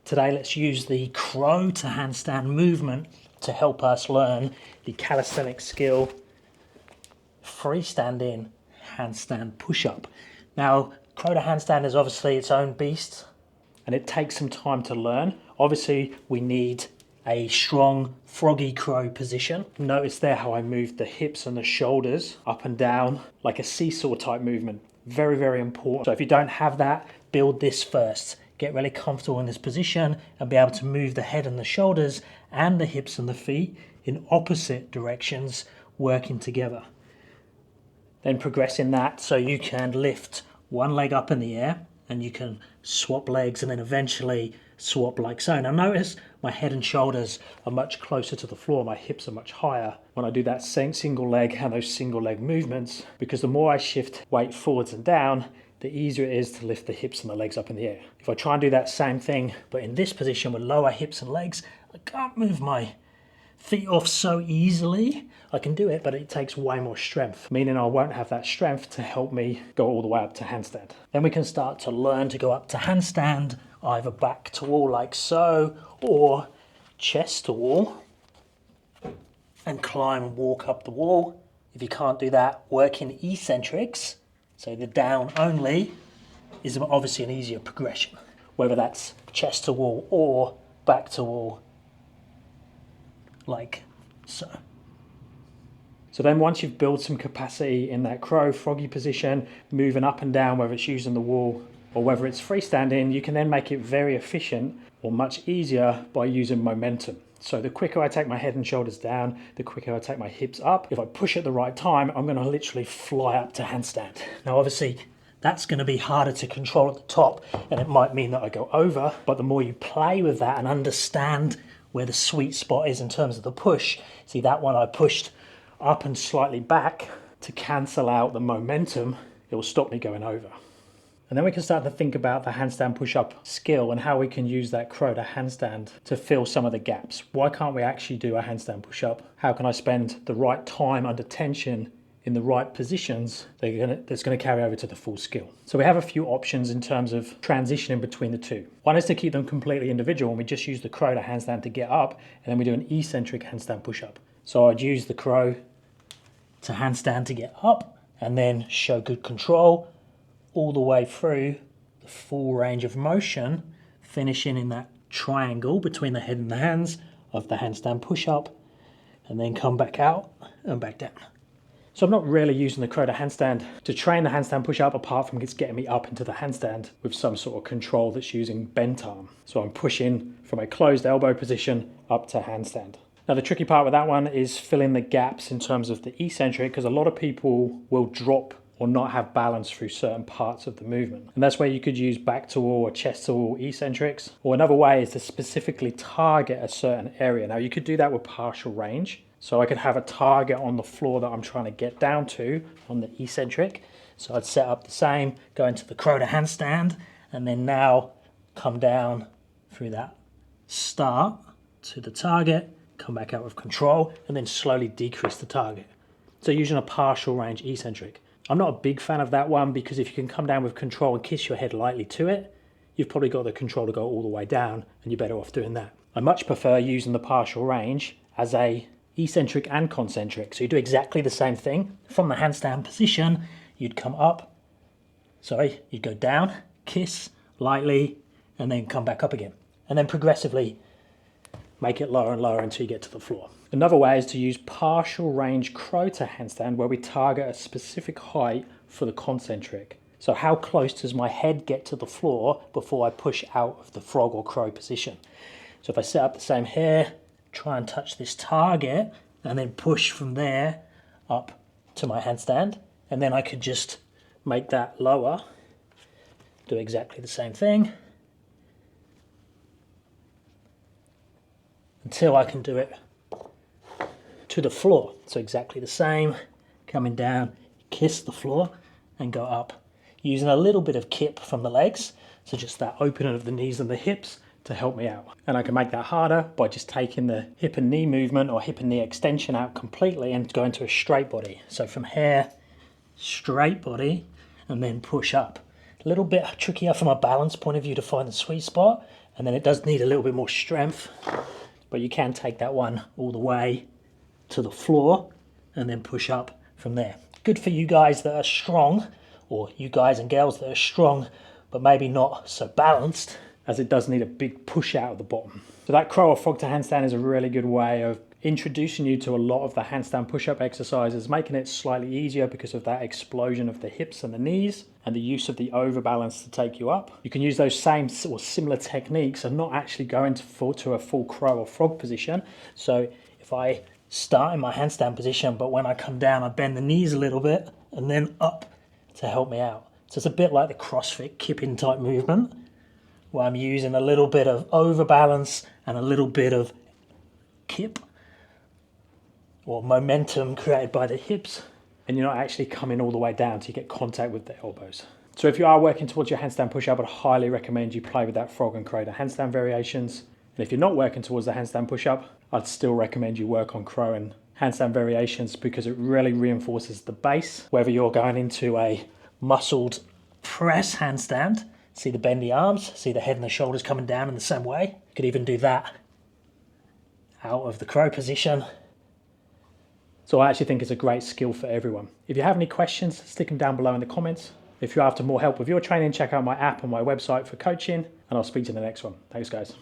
Today let's use the crow to handstand movement to help us learn the calisthenics skill freestanding handstand push-up. Now, crow to handstand is obviously its own beast and it takes some time to learn. Obviously we need a strong froggy crow position. Notice there how I moved the hips and the shoulders up and down like a seesaw type movement. Very, very important. So if you don't have that, build this first. Get really comfortable in this position and be able to move the head and the shoulders and the hips and the feet in opposite directions, working together. Then progress in that so you can lift one leg up in the air and you can swap legs and then eventually swap like so. Now notice my head and shoulders are much closer to the floor, my hips are much higher when I do that same single leg and those single leg movements, because the more I shift weight forwards and down, the easier it is to lift the hips and the legs up in the air. If I try and do that same thing, but in this position with lower hips and legs, I can't move my feet off so easily. I can do it, but it takes way more strength, meaning I won't have that strength to help me go all the way up to handstand. Then we can start to learn to go up to handstand, either back to wall like so, or chest to wall, and climb and walk up the wall. If you can't do that, work in eccentrics. So the down only is obviously an easier progression, whether that's chest to wall or back to wall, like so. So then once you've built some capacity in that crow froggy position, moving up and down, whether it's using the wall or whether it's freestanding, you can then make it very efficient or much easier by using momentum. So the quicker I take my head and shoulders down, the quicker I take my hips up. If I push at the right time, I'm going to literally fly up to handstand. Now obviously that's going to be harder to control at the top and it might mean that I go over, but the more you play with that and understand where the sweet spot is in terms of the push, see that one I pushed up and slightly back to cancel out the momentum, it will stop me going over. And then we can start to think about the handstand push-up skill and how we can use that crow to handstand to fill some of the gaps. Why can't we actually do a handstand push-up? How can I spend the right time under tension in the right positions that's going to carry over to the full skill? So we have a few options in terms of transitioning between the two. One is to keep them completely individual and we just use the crow to handstand to get up, and then we do an eccentric handstand push-up. So I'd use the crow to handstand to get up and then show good control all the way through the full range of motion, finishing in that triangle between the head and the hands of the handstand push-up, and then come back out and back down. So I'm not really using the crow to handstand to train the handstand push-up, apart from it's getting me up into the handstand with some sort of control that's using bent arm. So I'm pushing from a closed elbow position up to handstand. Now the tricky part with that one is filling the gaps in terms of the eccentric, because a lot of people will drop or not have balance through certain parts of the movement. And that's where you could use back to wall or chest to wall eccentrics. Or another way is to specifically target a certain area. Now you could do that with partial range. So I could have a target on the floor that I'm trying to get down to on the eccentric. So I'd set up the same, go into the crow to handstand, and then now come down through that start to the target, come back out with control, and then slowly decrease the target. So using a partial range eccentric. I'm not a big fan of that one, because if you can come down with control and kiss your head lightly to it, you've probably got the control to go all the way down, and you're better off doing that. I much prefer using the partial range as a eccentric and concentric. So you do exactly the same thing. From the handstand position, you'd come up, you'd go down, kiss lightly, and then come back up again. And then progressively make it lower and lower until you get to the floor. Another way is to use partial range crow to handstand, where we target a specific height for the concentric. So how close does my head get to the floor before I push out of the frog or crow position? So if I set up the same here, try and touch this target, and then push from there up to my handstand, and then I could just make that lower, do exactly the same thing, until I can do it to the floor. So exactly the same, coming down, kiss the floor and go up, using a little bit of kip from the legs, so just that opening of the knees and the hips to help me out. And I can make that harder by just taking the hip and knee movement or hip and knee extension out completely and go into a straight body. So from here, straight body, and then push up. A little bit trickier from a balance point of view to find the sweet spot, And then it does need a little bit more strength, but you can take that one all the way to the floor and then push up from there. Good for you guys that are strong, or you guys and girls that are strong but maybe not so balanced, as it does need a big push out of the bottom. So that crow or frog to handstand is a really good way of introducing you to a lot of the handstand push-up exercises, making it slightly easier because of that explosion of the hips and the knees and the use of the overbalance to take you up. You can use those same or similar techniques and not actually go into a full crow or frog position. So if I start in my handstand position, but when I come down, I bend the knees a little bit and then up to help me out. So it's a bit like the CrossFit kipping type movement, where I'm using a little bit of overbalance and a little bit of kip, or momentum created by the hips, and you're not actually coming all the way down so you get contact with the elbows. So if you are working towards your handstand push-up, I'd highly recommend you play with that frog and crow to handstand variations. And if you're not working towards the handstand push-up, I'd still recommend you work on crow and handstand variations, because it really reinforces the base. Whether you're going into a muscled press handstand, see the bendy arms, see the head and the shoulders coming down in the same way. You could even do that out of the crow position. So I actually think it's a great skill for everyone. If you have any questions, stick them down below in the comments. If you're after more help with your training, check out my app on my website for coaching, and I'll speak to you in the next one. Thanks, guys.